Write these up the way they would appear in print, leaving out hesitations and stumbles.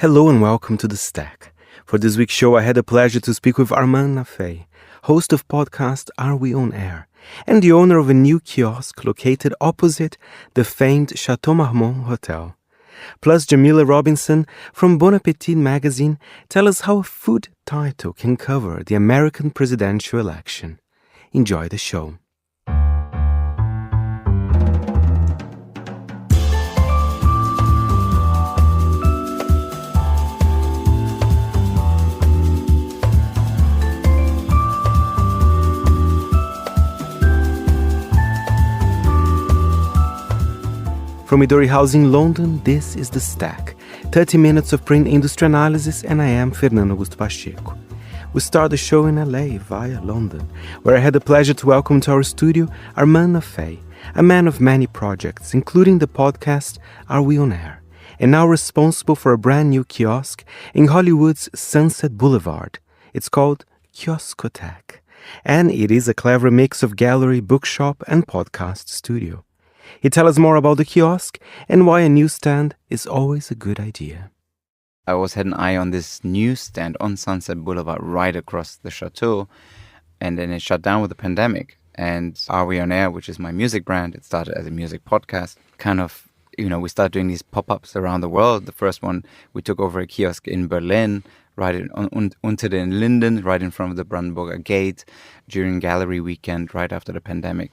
Hello and welcome to The Stack. For this week's show, I had the pleasure to speak with Arman Naféei, host of podcast Are We On Air, and the owner of a new kiosk located opposite the famed Chateau Marmont Hotel. Plus, Jamila Robinson from Bon Appétit magazine tell us how a food title can cover the American presidential election. Enjoy the show. From Midori House in London, this is The Stack, 30 minutes of print industry analysis, and I am Fernando Augusto Pacheco. We start the show in LA via London, where I had the pleasure to welcome to our studio Arman Naféei, a man of many projects, including the podcast Are We On Air, and now responsible for a brand new kiosk in Hollywood's Sunset Boulevard. It's called Kiosk-o-thèque, and it is a clever mix of gallery, bookshop, and podcast studio. He tells us more about the kiosk and why a newsstand is always a good idea. I always had an eye on this newsstand on Sunset Boulevard right across the chateau, and then it shut down with the pandemic. And Are We On Air, which is my music brand, it started as a music podcast. We started doing these pop-ups around the world. The first one, we took over a kiosk in Berlin, right unter den Linden, right in front of the Brandenburger Gate, during gallery weekend, right after the pandemic.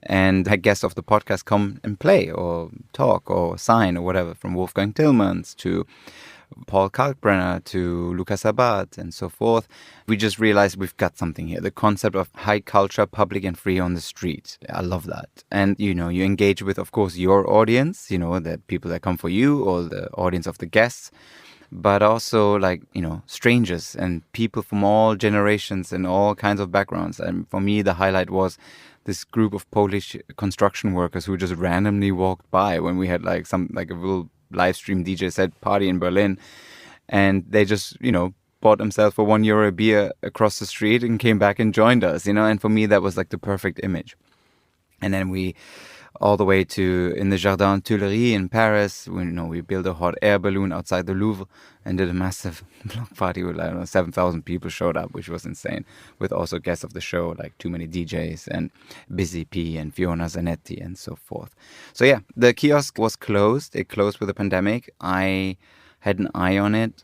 And had guests of the podcast come and play or talk or sign or whatever, from Wolfgang Tillmans to Paul Kalkbrenner to Lukas Sabat and so forth. We just realized we've got something here. The concept of high culture, public and free on the street. I love that. And, you engage with, of course, your audience, the people that come for you or the audience of the guests, but also strangers and people from all generations and all kinds of backgrounds. And for me, the highlight was this group of Polish construction workers who just randomly walked by when we had a little live stream DJ set party in Berlin, and they just bought themselves for €1 a beer across the street and came back and joined us, and for me that was like the perfect image. And then we all the way to in the Jardin Tuileries in Paris. We built a hot air balloon outside the Louvre and did a massive block party with 7,000 people showed up, which was insane. With also guests of the show like Too Many DJs and Busy P and Fiona Zanetti and so forth. So yeah, the kiosk was closed. It closed with the pandemic. I had an eye on it.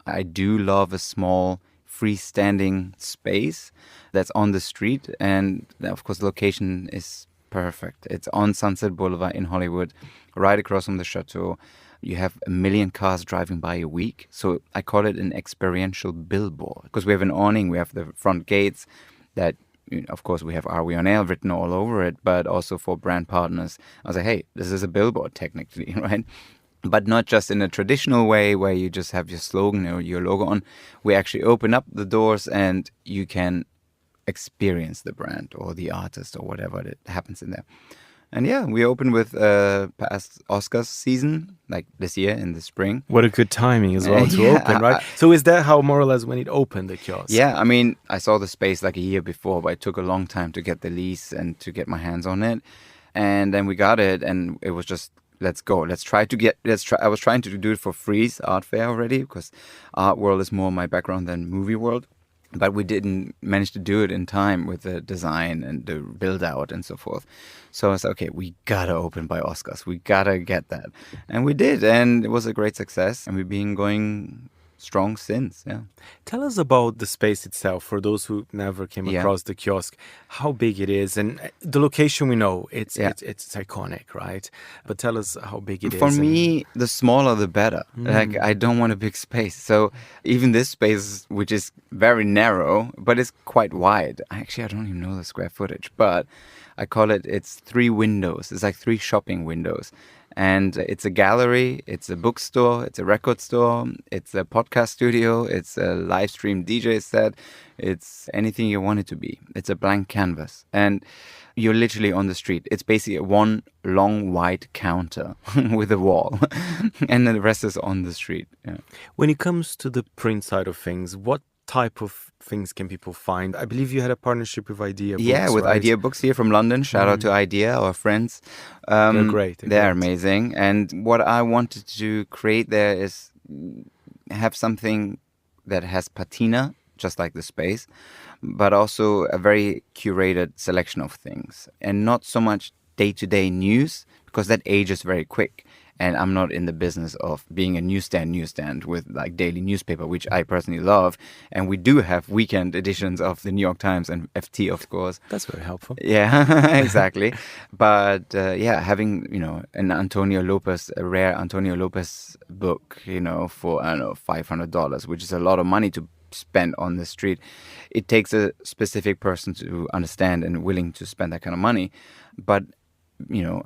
I do love a small freestanding space that's on the street, and of course the location is perfect. It's on Sunset Boulevard in Hollywood, right across from the chateau. You have 1 million cars driving by a week. So I call it an experiential billboard, because we have an awning, we have the front gates that, of course, we have Are We On Air written all over it, but also for brand partners. I was like, hey, this is a billboard technically, right? But not just in a traditional way where you just have your slogan or your logo on. We actually open up the doors and you can experience the brand or the artist or whatever that happens in there. And yeah, we opened with past Oscars season, like this year in the spring. What a good timing as well to open, right? So is that how more or less when it opened, the kiosk? Yeah, I saw the space like a year before, but it took a long time to get the lease and to get my hands on it. And then we got it, and it was just, let's go. I was trying to do it for Frieze Art Fair already, because art world is more my background than movie world. But we didn't manage to do it in time with the design and the build out and so forth. So I was like, okay, we gotta open by Oscars. We gotta get that. And we did. And it was a great success. And we've been going strong since, yeah. Tell us about the space itself for those who never came across the kiosk, how big it is. And the location, we know, it's iconic, right? But tell us how big it is. For me, the smaller the better. I don't want a big space. So even this space, which is very narrow, but it's quite wide. Actually, I don't even know the square footage, but I call it's 3 windows. It's like 3 shopping windows. And it's a gallery, it's a bookstore, it's a record store, it's a podcast studio, it's a live stream DJ set, it's anything you want it to be. It's a blank canvas. And you're literally on the street. It's basically one long white counter with a wall. And then the rest is on the street. Yeah. When it comes to the print side of things, what type of things can people find? I believe you had a partnership with Idea Books. Yeah, with right? Idea Books here from London. Shout out to Idea, our friends. They're great. They're amazing. And what I wanted to create there is have something that has patina, just like the space, but also a very curated selection of things, and not so much day-to-day news, because that ages very quick. And I'm not in the business of being a newsstand with like daily newspaper, which I personally love. And we do have weekend editions of the New York Times and FT, of course. That's very helpful. Yeah, exactly. But having, a rare Antonio Lopez book, for, I don't know, $500, which is a lot of money to spend on the street. It takes a specific person to understand and willing to spend that kind of money. But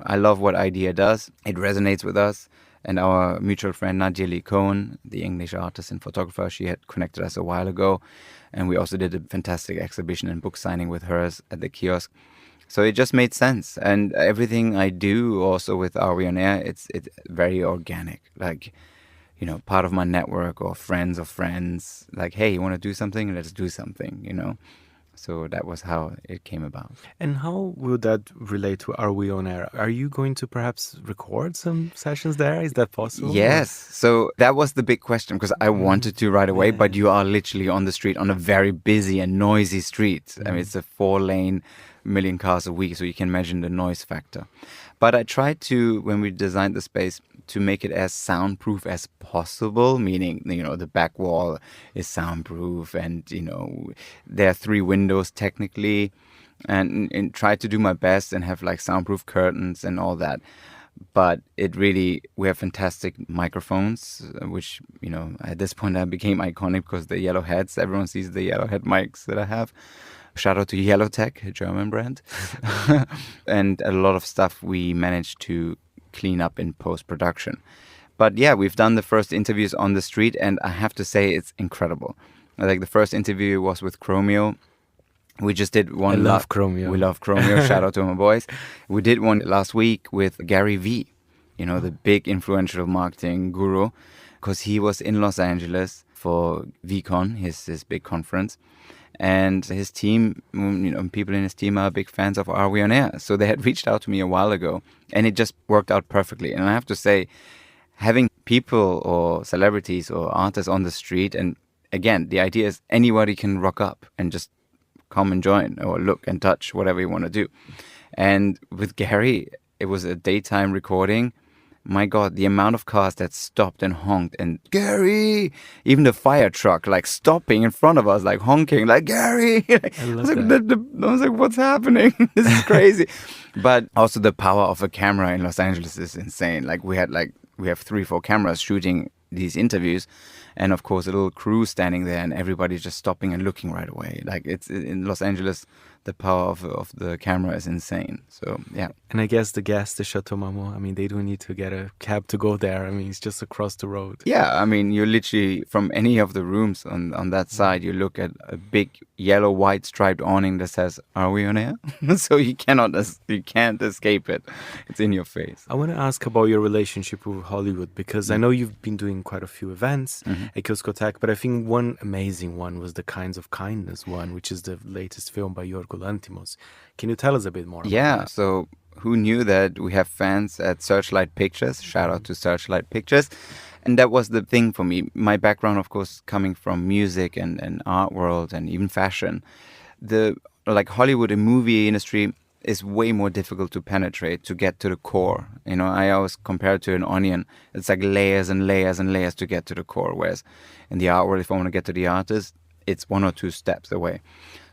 I love what Idea does. It resonates with us. And our mutual friend, Nadia Cohen, the English artist and photographer, she had connected us a while ago. And we also did a fantastic exhibition and book signing with hers at the kiosk. So it just made sense. And everything I do also with Are We On Air, it's very organic. Like, part of my network or friends of friends, like, hey, you want to do something? Let's do something, So that was how it came about. And how will that relate to Are We On Air? Are you going to perhaps record some sessions there? Is that possible? Yes. So that was the big question, because I wanted to right away, but you are literally on the street, on a very busy and noisy street. I mean, it's a 4-lane, million cars a week, so you can imagine the noise factor. But I tried to, when we designed the space, to make it as soundproof as possible, meaning, the back wall is soundproof and, there are 3 windows technically, and try to do my best and have like soundproof curtains and all that. But we have fantastic microphones, which, at this point I became iconic because the yellow heads, everyone sees the yellow head mics that I have. Shout out to Yellowtech, a German brand. And a lot of stuff we managed to clean up in post-production. But yeah, we've done the first interviews on the street, and I have to say it's incredible. Like the first interview was with Chromeo. We just did one. I love Chromeo. We love Chromeo. Shout out to my boys. We did one last week with Gary Vee, the big influential marketing guru, because he was in Los Angeles for VCon, his big conference. And his team, people in his team are big fans of Are We On Air? So they had reached out to me a while ago, and it just worked out perfectly. And I have to say, having people or celebrities or artists on the street, and again, the idea is anybody can rock up and just come and join or look and touch, whatever you want to do. And with Gary, it was a daytime recording. My God, the amount of cars that stopped and honked, and Gary, even the fire truck, like stopping in front of us, like honking, like Gary. I was like, what's happening? This is crazy. But also the power of a camera in Los Angeles is insane. Like we have 3-4 cameras shooting these interviews, and of course a little crew standing there, and everybody's just stopping and looking right away. Like it's in Los Angeles, the power of the camera is insane. So yeah. And I guess the Chateau Marmont, I mean, they don't need to get a cab to go there. I mean, it's just across the road. Yeah, I mean, you're literally from any of the rooms on that side, you look at a big yellow white striped awning that says Are We On Air? So you can't escape it. It's in your face. I want to ask about your relationship with Hollywood, because I know you've been doing quite a few events at Kiosk-o-thèque, but I think one amazing one was the Kinds of Kindness one, which is the latest film by Yorgos Lanthimos. Can you tell us a bit more about that? So who knew that we have fans at Searchlight Pictures? Shout out to Searchlight Pictures. And that was the thing for me. My background, of course, coming from music and art world and even fashion. The Hollywood and movie industry is way more difficult to penetrate, to get to the core. I always compare it to an onion. It's like layers and layers and layers to get to the core. Whereas in the art world, if I want to get to the artist, it's 1 or 2 steps away.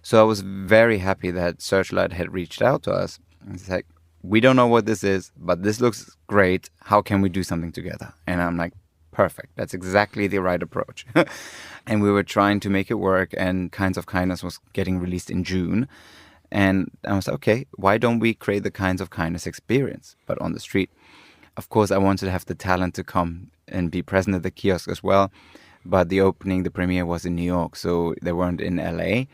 So I was very happy that Searchlight had reached out to us. It's like, we don't know what this is, but this looks great. How can we do something together? And I'm like, perfect. That's exactly the right approach. And we were trying to make it work, and Kinds of Kindness was getting released in June. And I was like, okay, why don't we create the Kinds of Kindness experience, but on the street? Of course, I wanted to have the talent to come and be present at the kiosk as well. But the premiere was in New York, so they weren't in LA.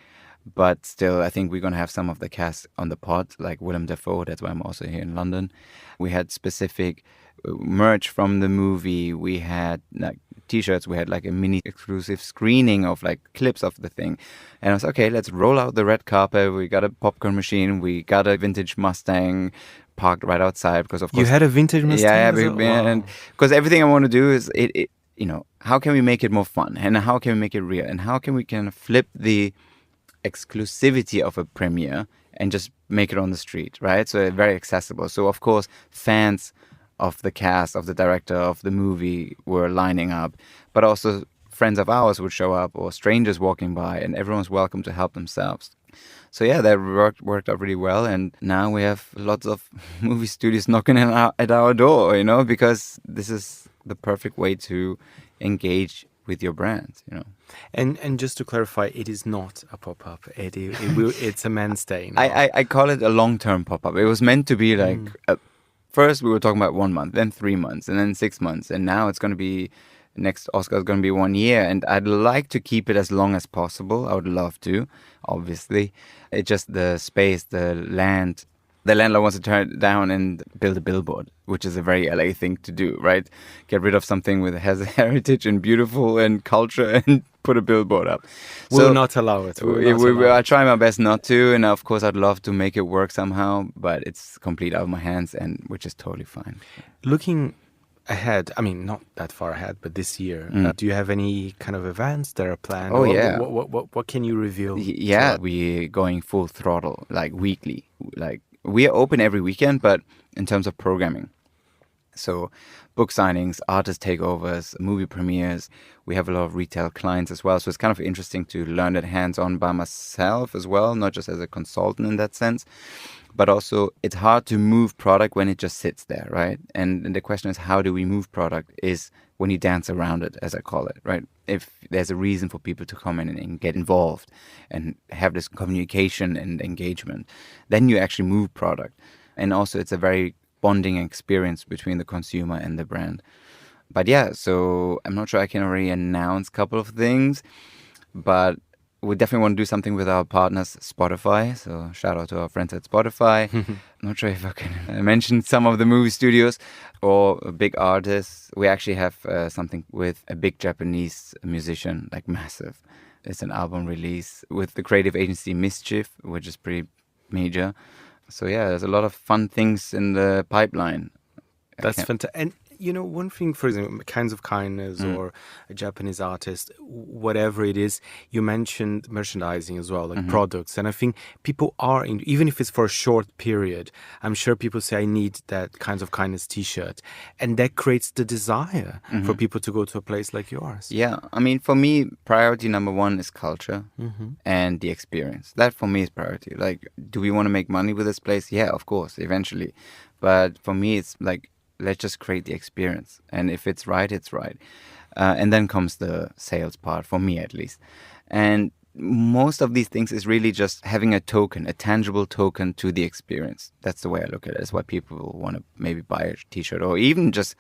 But still, I think we're going to have some of the cast on the pod, like Willem Dafoe. That's why I'm also here in London. We had specific merch from the movie. We had like T-shirts. We had like a mini exclusive screening of like clips of the thing. And I was okay, let's roll out the red carpet. We got a popcorn machine. We got a vintage Mustang parked right outside because of course you had a vintage Mustang. Yeah, because everything I want to do is how can we make it more fun? And how can we make it real? And how can we kind of flip the exclusivity of a premiere and just make it on the street, right? So very accessible. So of course, fans of the cast, of the director, of the movie were lining up, but also friends of ours would show up or strangers walking by, and everyone's welcome to help themselves. So yeah, that worked out really well, and now we have lots of movie studios knocking at our door, you know, because this is the perfect way to engage with your brand, you know. And just to clarify, it is not a pop-up. It's a mainstay now. I call it a long-term pop-up. It was meant to be like, first we were talking about 1 month, then 3 months, and then 6 months, and now it's going to be, next Oscar is going to be 1 year, and I'd like to keep it as long as possible. I would love to, obviously. It's just the space, the land. The landlord wants to turn it down and build a billboard, which is a very LA thing to do, right? Get rid of something that has heritage and beautiful and culture and put a billboard up. We'll not allow it. I try my best not to, and of course I'd love to make it work somehow, but it's complete out of my hands, and which is totally fine. Looking ahead, I mean, not that far ahead, but this year, do you have any kind of events that are planned? Oh, yeah. What can you reveal? Yeah, we're going full throttle, like weekly. Like, we are open every weekend, but in terms of programming. So book signings, artist takeovers, movie premieres. We have a lot of retail clients as well. So it's kind of interesting to learn it hands-on by myself as well, not just as a consultant in that sense. But also, it's hard to move product when it just sits there, right? And the question is, how do we move product is when you dance around it, as I call it, right? If there's a reason for people to come in and get involved and have this communication and engagement, then you actually move product. And also, it's a very bonding experience between the consumer and the brand. But yeah, so I'm not sure I can already announce a couple of things, but we definitely want to do something with our partners, Spotify. So shout out to our friends at Spotify. I'm not sure if I can mention some of the movie studios or big artists. We actually have something with a big Japanese musician, like massive. It's an album release with the creative agency Mischief, which is pretty major. So yeah, there's a lot of fun things in the pipeline. That's fantastic. And you know, one thing, for example, Kinds of Kindness or a Japanese artist, whatever it is, you mentioned merchandising as well, like products. And I think people are, even if it's for a short period, I'm sure people say, I need that Kinds of Kindness t-shirt. And that creates the desire for people to go to a place like yours. Yeah. I mean, for me, priority number one is culture and the experience. That for me is priority. Like, do we want to make money with this place? Yeah, of course, eventually. But for me, it's like, let's just create the experience. And if it's right, it's right. And then comes the sales part, for me at least. And most of these things is really just having a token, a tangible token to the experience. That's the way I look at it. That's why people want to maybe buy a t-shirt or even just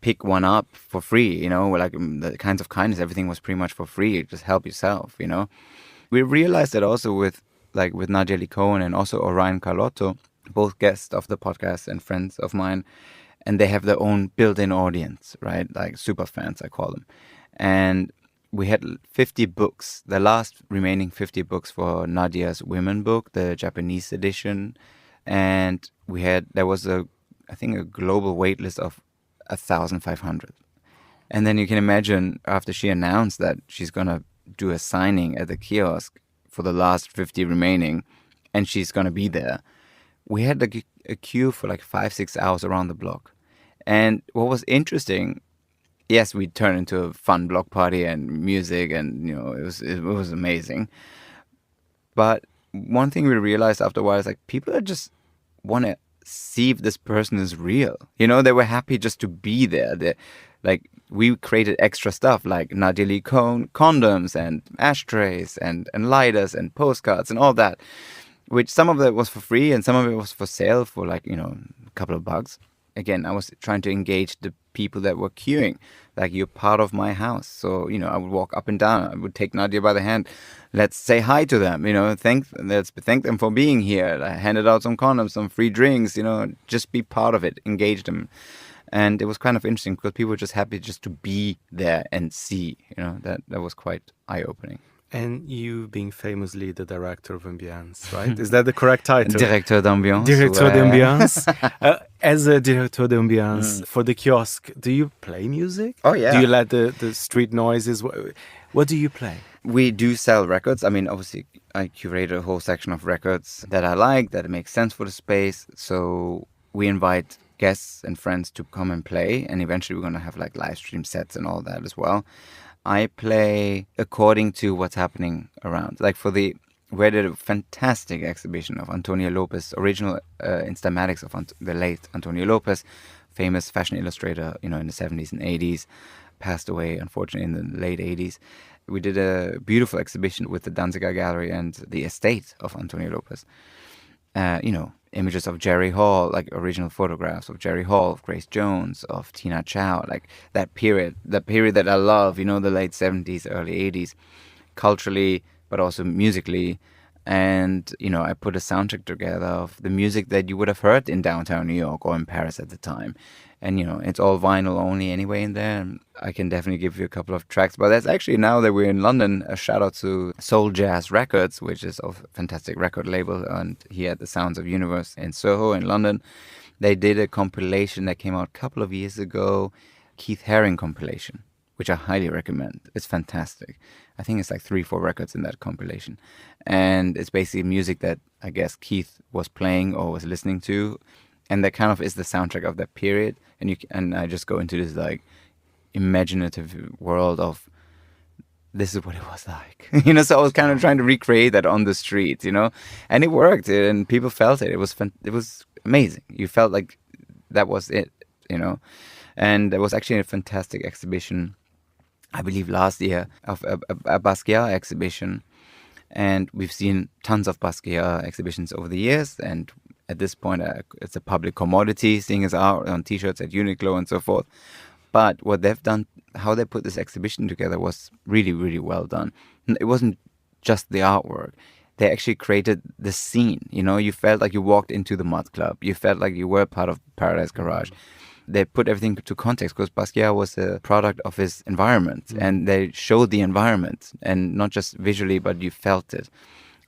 pick one up for free, you know, like the Kinds of Kindness, everything was pretty much for free. Just help yourself, you know. We realized that also with Nadia Cohen and also Orion Carlotto, both guests of the podcast and friends of mine, and they have their own built-in audience, right? Like super fans, I call them. And we had 50 books, the last remaining 50 books for Nadia's women book, the Japanese edition. And there was I think a global wait list of 1,500. And then you can imagine after she announced that she's going to do a signing at the kiosk for the last 50 remaining, and she's going to be there. We had a queue for like 5-6 hours around the block. And what was interesting, yes, we turned into a fun block party and music, and you know, it was amazing. But one thing we realized after a while is like people just want to see if this person is real. You know, they were happy just to be there. Like we created extra stuff like Nadia Lee Cohn condoms and ashtrays and lighters and postcards and all that. Which some of it was for free and some of it was for sale for like, you know, a couple of bucks. Again, I was trying to engage the people that were queuing. Like, you're part of my house. So, you know, I would walk up and down. I would take Nadia by the hand. Let's say hi to them, you know, let's thank them for being here. I handed out some condoms, some free drinks, you know, just be part of it, engage them. And it was kind of interesting because people were just happy just to be there and see, you know, that was quite eye-opening. And you being famously the director of ambience, right? Is that the correct title? Directeur d'ambiance. Directeur d'ambiance. As a directeur d'ambiance for the kiosk, do you play music? Oh, yeah. Do you let the street noises? What do you play? We do sell records. I mean, obviously, I curate a whole section of records that I like, that make sense for the space. So we invite guests and friends to come and play. And eventually we're going to have like live stream sets and all that as well. I play according to what's happening around. Like we did a fantastic exhibition of Antonio Lopez, original installmatics of the late Antonio Lopez, famous fashion illustrator, in the 70s and 80s, passed away, unfortunately, in the late 80s. We did a beautiful exhibition with the Danziger Gallery and the estate of Antonio Lopez. Images of Jerry Hall, like original photographs of Jerry Hall, of Grace Jones, of Tina Chow, like that period that I love, the late 70s, early 80s, culturally, but also musically. And, I put a soundtrack together of the music that you would have heard in downtown New York or in Paris at the time. And, it's all vinyl only anyway in there. And I can definitely give you a couple of tracks. But that's actually, now that we're in London, a shout out to Soul Jazz Records, which is a fantastic record label. And here at the Sounds of Universe in Soho in London, they did a compilation that came out a couple of years ago, Keith Haring compilation, which I highly recommend. It's fantastic. I think it's like 3-4 records in that compilation. And it's basically music that I guess Keith was playing or was listening to. And that kind of is the soundtrack of that period. And I just go into this like imaginative world of this is what it was like. So I was kind of trying to recreate that on the street, and it worked and people felt it. It was amazing. You felt like that was it, And there was actually a fantastic exhibition, I believe last year, of a Basquiat exhibition. And we've seen tons of Basquiat exhibitions over the years. And at this point, it's a public commodity, seeing as art on T-shirts at Uniqlo and so forth. But what they've done, how they put this exhibition together was really, really well done. It wasn't just the artwork. They actually created the scene. You felt like you walked into the Mud Club. You felt like you were part of Paradise Garage. They put everything to context because Basquiat was a product of his environment, and they showed the environment, and not just visually, but you felt it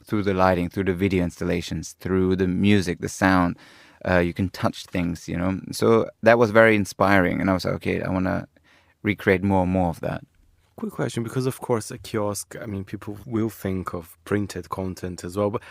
through the lighting, through the video installations, through the music, the sound. You can touch things, So that was very inspiring, and I was like, okay, I want to recreate more and more of that. Quick question, because of course a kiosk, people will think of printed content as well, but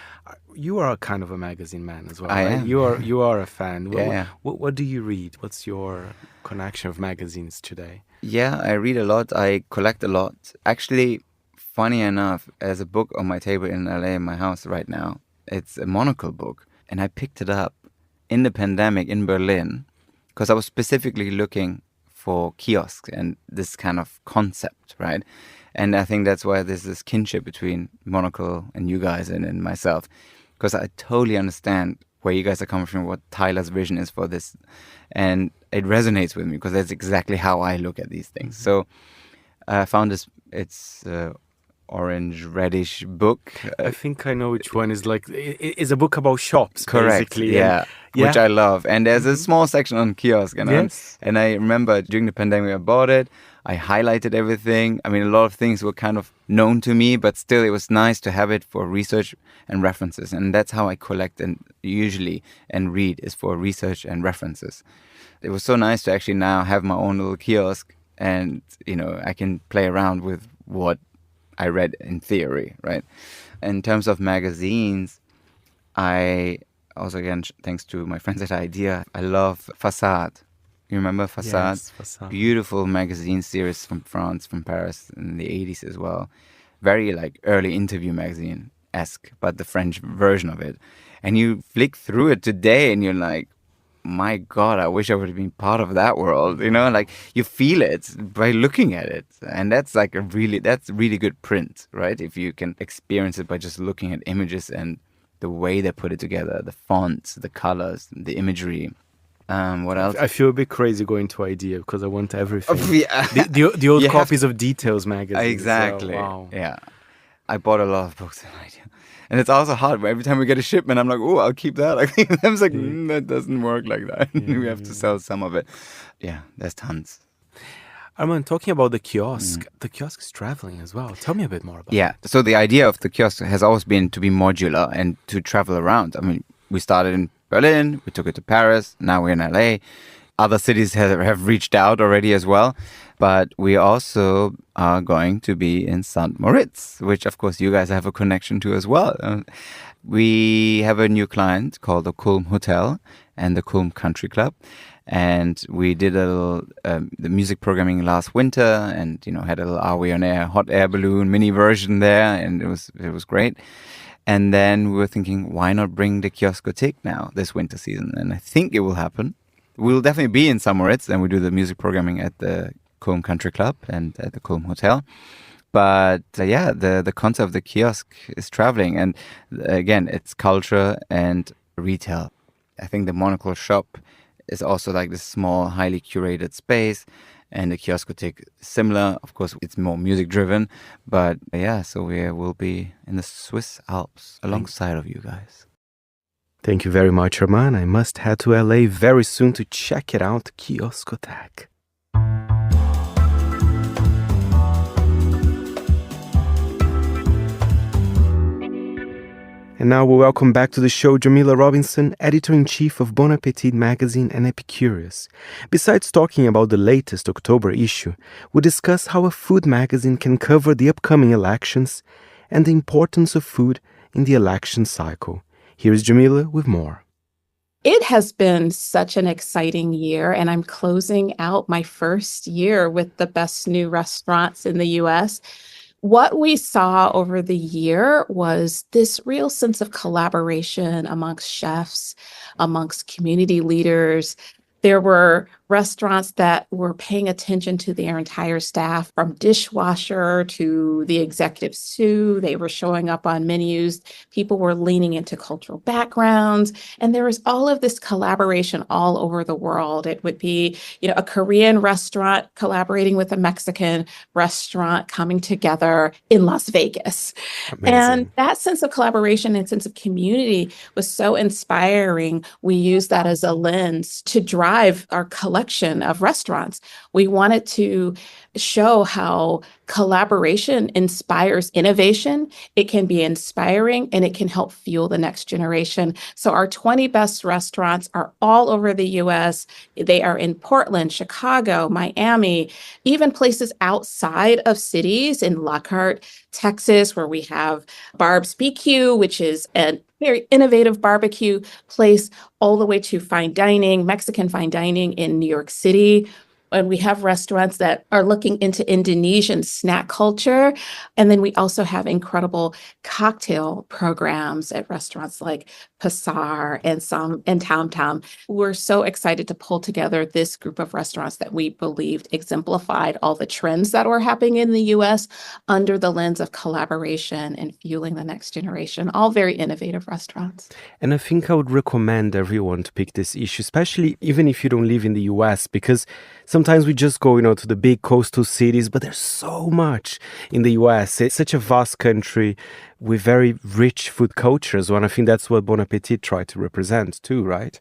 you are kind of a magazine man as well, I right? am. You are a fan. Yeah. What do you read? What's your connection of magazines today? Yeah, I read a lot. I collect a lot. Actually, funny enough, there's a book on my table in LA in my house right now. It's a Monocle book, and I picked it up in the pandemic in Berlin because I was specifically looking for kiosks and this kind of concept, right? And I think that's why there's this kinship between Monocle and you guys and myself, because I totally understand where you guys are coming from, what Tyler's vision is for this, and it resonates with me because that's exactly how I look at these things. So I found this, it's orange reddish book. I think I know which one is like, it's a book about shops. Correct, basically. yeah. Which I love. And there's a small section on kiosk. And, yes. And I remember during the pandemic I bought it. I highlighted everything. A lot of things were kind of known to me, but still it was nice to have it for research and references. And that's how I collect and read is for research and references. It was so nice to actually now have my own little kiosk and, I can play around with what I read in theory, right? In terms of magazines, I also, again, thanks to my friends at Idea, I love Facade. You remember Facade? Yes, Facade. Beautiful magazine series from France, from Paris in the 80s as well. Very like early interview magazine-esque, but the French version of it. And you flick through it today and you're like, my God, I wish I would have been part of that world. Like you feel it by looking at it. And that's like that's really good print, right? If you can experience it by just looking at images and the way they put it together, the fonts, the colors, the imagery. What else? I feel a bit crazy going to Idea because I want everything. Yeah. The old copies of Details magazine. Exactly. Wow. Yeah. I bought a lot of books in Idea. And it's also hard. Every time we get a shipment, I'm like, oh, I'll keep that. I was like, that doesn't work like that. We have to sell some of it. Yeah, there's tons. Arman, talking about the kiosk is traveling as well. Tell me a bit more about Yeah. So the idea of the kiosk has always been to be modular and to travel around. I mean, we started in Berlin, we took it to Paris, now we're in LA. Other cities have reached out already as well. But we also are going to be in St. Moritz, which of course you guys have a connection to as well. We have a new client called the Kulm Hotel and the Kulm Country Club. And we did a little the music programming last winter, and had a little Are We on Air hot air balloon mini version there, and it was great. And then we were thinking, why not bring the Kiosk-o-thèque now this winter season? And I think it will happen. We'll definitely be in St. Moritz, and we do the music programming at the Kulm Country Club and at the Kulm Hotel. But the concept of the kiosk is traveling, and again, it's culture and retail. I think the Monocle shop is also like this small, highly curated space, and the Kiosk-o-thèque similar. Of course, it's more music driven, but so we will be in the Swiss Alps alongside of you guys. Thank you very much, Arman. I must head to LA very soon to check it out, Kiosk-o-thèque. And now we welcome back to the show Jamila Robinson, editor-in-chief of Bon Appétit magazine and Epicurious. Besides talking about the latest October issue, we discuss how a food magazine can cover the upcoming elections and the importance of food in the election cycle. Here's Jamila with more. It has been such an exciting year, and I'm closing out my first year with the best new restaurants in the U.S. What we saw over the year was this real sense of collaboration amongst chefs, amongst community leaders. There were restaurants that were paying attention to their entire staff, from dishwasher to the executive sous. They were showing up on menus. People were leaning into cultural backgrounds. And there was all of this collaboration all over the world. It would be, a Korean restaurant collaborating with a Mexican restaurant coming together in Las Vegas. Amazing. And that sense of collaboration and sense of community was so inspiring. We used that as a lens to drive our collection of restaurants. We wanted to show how collaboration inspires innovation. It can be inspiring, and it can help fuel the next generation. So our 20 best restaurants are all over the U.S. They are in Portland, Chicago, Miami, even places outside of cities in Lockhart, Texas, where we have Barb's BQ, which is a very innovative barbecue place, all the way to fine dining, Mexican fine dining in New York City. And we have restaurants that are looking into Indonesian snack culture. And then we also have incredible cocktail programs at restaurants like Pasar and Tom Tom. We're so excited to pull together this group of restaurants that we believed exemplified all the trends that were happening in the U.S. under the lens of collaboration and fueling the next generation. All very innovative restaurants. And I think I would recommend everyone to pick this issue, especially even if you don't live in the U.S., because sometimes we just go, to the big coastal cities, but there's so much in the U.S. It's such a vast country with very rich food cultures. And I think that's what Bon Appétit tried to represent too, right?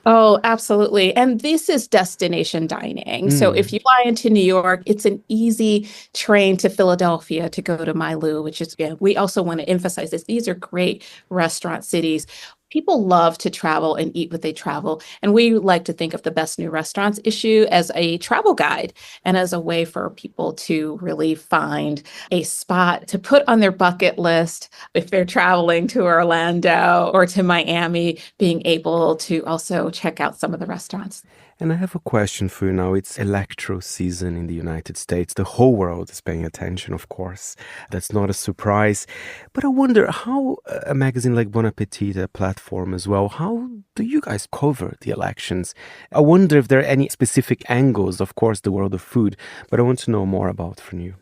Oh, absolutely. And this is destination dining. So if you fly into New York, it's an easy train to Philadelphia to go to Mailu, which is, we also want to emphasize this. These are great restaurant cities. People love to travel and eat what they travel. And we like to think of the Best New Restaurants issue as a travel guide and as a way for people to really find a spot to put on their bucket list if they're traveling to Orlando or to Miami, being able to also check out some of the restaurants. And I have a question for you now. It's electro season in the United States. The whole world is paying attention, of course. That's not a surprise. But I wonder how a magazine like Bon Appétit, a platform as well, how do you guys cover the elections? I wonder if there are any specific angles, of course, the world of food, but I want to know more about from you.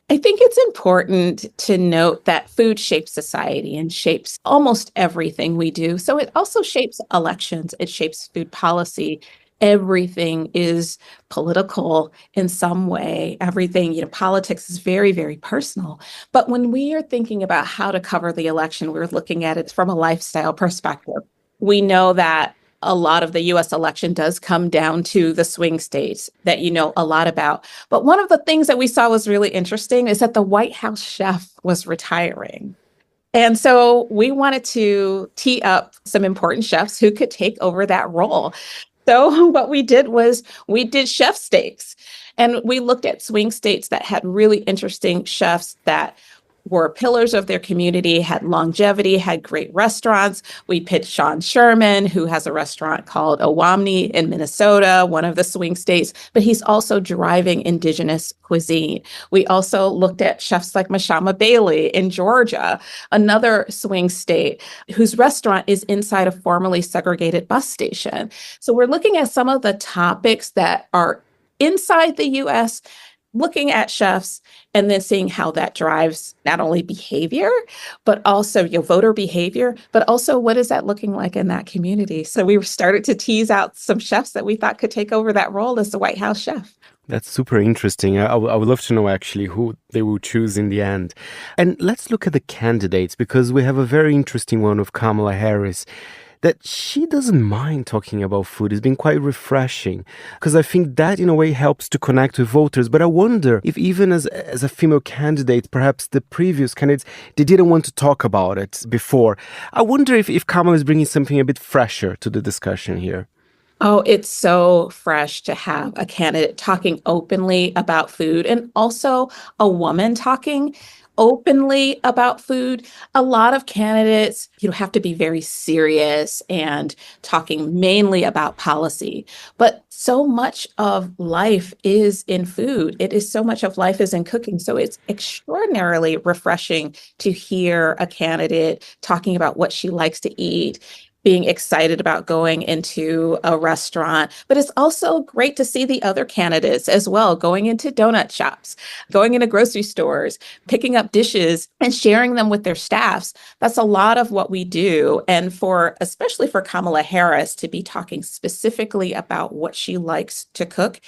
I think it's important to note that food shapes society and shapes almost everything we do. So it also shapes elections. It shapes food policy. Everything is political in some way. Everything, politics is very, very personal. But when we are thinking about how to cover the election, we're looking at it from a lifestyle perspective. We know that a lot of the US election does come down to the swing states that you know a lot about. But one of the things that we saw was really interesting is that the White House chef was retiring. And so we wanted to tee up some important chefs who could take over that role. So what we did was we did chef stakes, and we looked at swing states that had really interesting chefs that were pillars of their community, had longevity, had great restaurants. We pitched Sean Sherman, who has a restaurant called Owamni in Minnesota, one of the swing states, but he's also driving indigenous cuisine. We also looked at chefs like Mashama Bailey in Georgia, another swing state, whose restaurant is inside a formerly segregated bus station. So we're looking at some of the topics that are inside the US, looking at chefs and then seeing how that drives not only behavior, but also voter behavior, but also what is that looking like in that community. So we started to tease out some chefs that we thought could take over that role as the White House chef. That's super interesting. I would love to know actually who they will choose in the end. And let's look at the candidates, because we have a very interesting one of Kamala Harris, that she doesn't mind talking about food. It's been quite refreshing, because I think that in a way helps to connect with voters. But I wonder if even as a female candidate, perhaps the previous candidates, they didn't want to talk about it before. I wonder if Kamala is bringing something a bit fresher to the discussion here. Oh, it's so fresh to have a candidate talking openly about food, and also a woman talking openly about food. A lot of candidates, have to be very serious and talking mainly about policy. But so much of life is in food. So much of life is in cooking. So it's extraordinarily refreshing to hear a candidate talking about what she likes to eat, being excited about going into a restaurant. But it's also great to see the other candidates as well, going into donut shops, going into grocery stores, picking up dishes and sharing them with their staffs. That's a lot of what we do. And especially for Kamala Harris to be talking specifically about what she likes to cook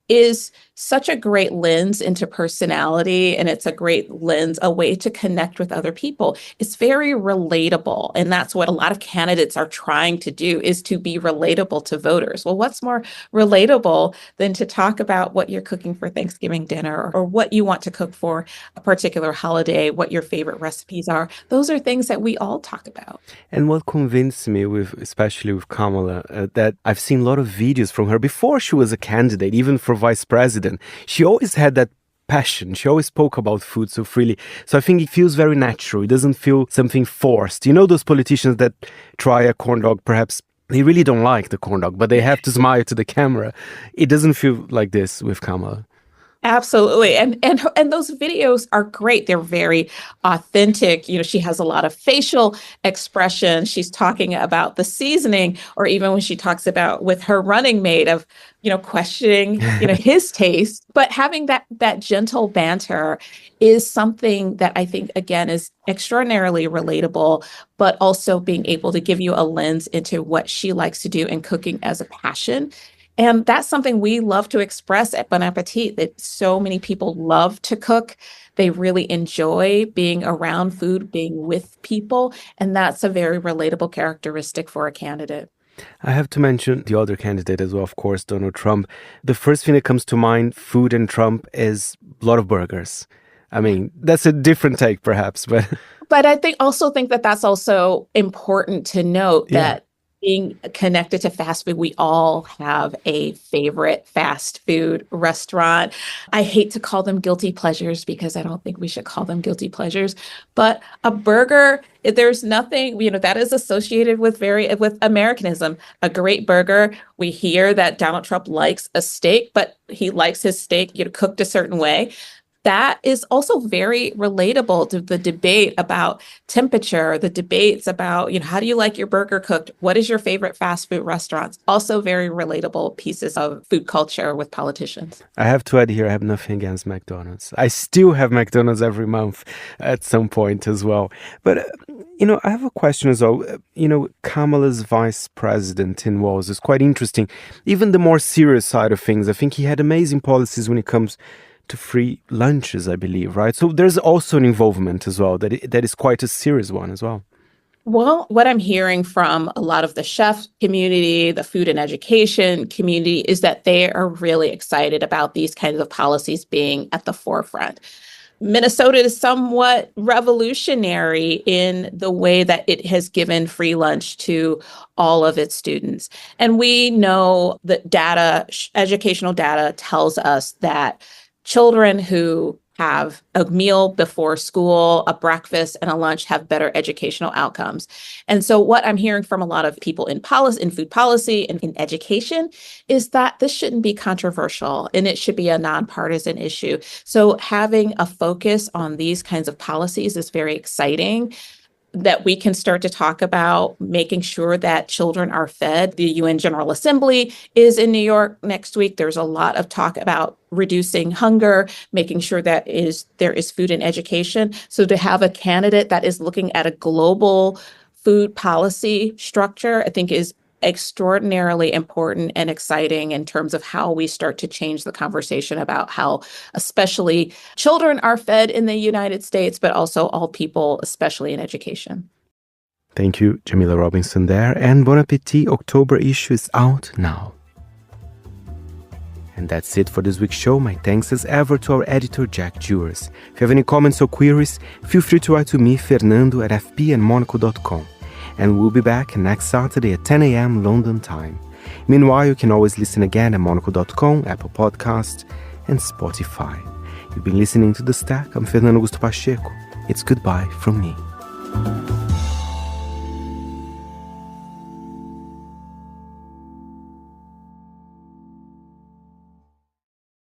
is such a great lens into personality, and it's a great lens, a way to connect with other people. It's very relatable, and that's what a lot of candidates are trying to do, is to be relatable to voters. Well, what's more relatable than to talk about what you're cooking for Thanksgiving dinner, or what you want to cook for a particular holiday, what your favorite recipes are? Those are things that we all talk about. And what convinced me, especially with Kamala, that I've seen a lot of videos from her before she was a candidate, even for vice president. She always had that passion. She always spoke about food so freely. So I think it feels very natural. It doesn't feel something forced. Those politicians that try a corn dog, perhaps they really don't like the corn dog, but they have to smile to the camera. It doesn't feel like this with Kamala. Absolutely. And those videos are great. They're very authentic. She has a lot of facial expression. She's talking about the seasoning, or even when she talks about with her running mate of, questioning, his taste. But having that gentle banter is something that I think, again, is extraordinarily relatable, but also being able to give you a lens into what she likes to do and cooking as a passion. And that's something we love to express at Bon Appétit, that so many people love to cook. They really enjoy being around food, being with people. And that's a very relatable characteristic for a candidate. I have to mention the other candidate as well, of course, Donald Trump. The first thing that comes to mind, food and Trump, is a lot of burgers. I mean, that's a different take perhaps, but... But I think that that's also important to note that being connected to fast food, we all have a favorite fast food restaurant. I hate to call them guilty pleasures, because I don't think we should call them guilty pleasures. But a burger, there's nothing, that is associated with Americanism. A great burger. We hear that Donald Trump likes a steak, but he likes his steak, cooked a certain way. That is also very relatable to the debate about temperature, the debates about, how do you like your burger cooked? What is your favorite fast food restaurants? Also very relatable pieces of food culture with politicians. I have to add here, I have nothing against McDonald's. I still have McDonald's every month at some point as well. But, I have a question as well. Kamala's vice president in Wales is quite interesting. Even the more serious side of things, I think he had amazing policies when it comes to free lunches, I believe, right? So there's also an involvement as well that is quite a serious one as well. Well, what I'm hearing from a lot of the chef community, the food and education community, is that they are really excited about these kinds of policies being at the forefront. Minnesota is somewhat revolutionary in the way that it has given free lunch to all of its students. And we know that educational data tells us that children who have a meal before school, a breakfast, and a lunch have better educational outcomes. And so what I'm hearing from a lot of people in policy, in food policy, and in education is that this shouldn't be controversial and it should be a nonpartisan issue. So having a focus on these kinds of policies is very exciting, that we can start to talk about making sure that children are fed. The UN General Assembly is in New York next week. There's a lot of talk about reducing hunger, making sure that there is food and education. So to have a candidate that is looking at a global food policy structure, I think is extraordinarily important and exciting in terms of how we start to change the conversation about how especially children are fed in the United States, but also all people, especially in education. Thank you, Jamila Robinson there. And Bon Appétit October issue is out now. And that's it for this week's show. My thanks as ever to our editor, Jack Jewers. If you have any comments or queries, feel free to write to me, fernando@fpandmonocle.com. And we'll be back next Saturday at 10 a.m. London time. Meanwhile, you can always listen again at monocle.com, Apple Podcasts, and Spotify. You've been listening to The Stack. I'm Fernando Augusto Pacheco. It's goodbye from me.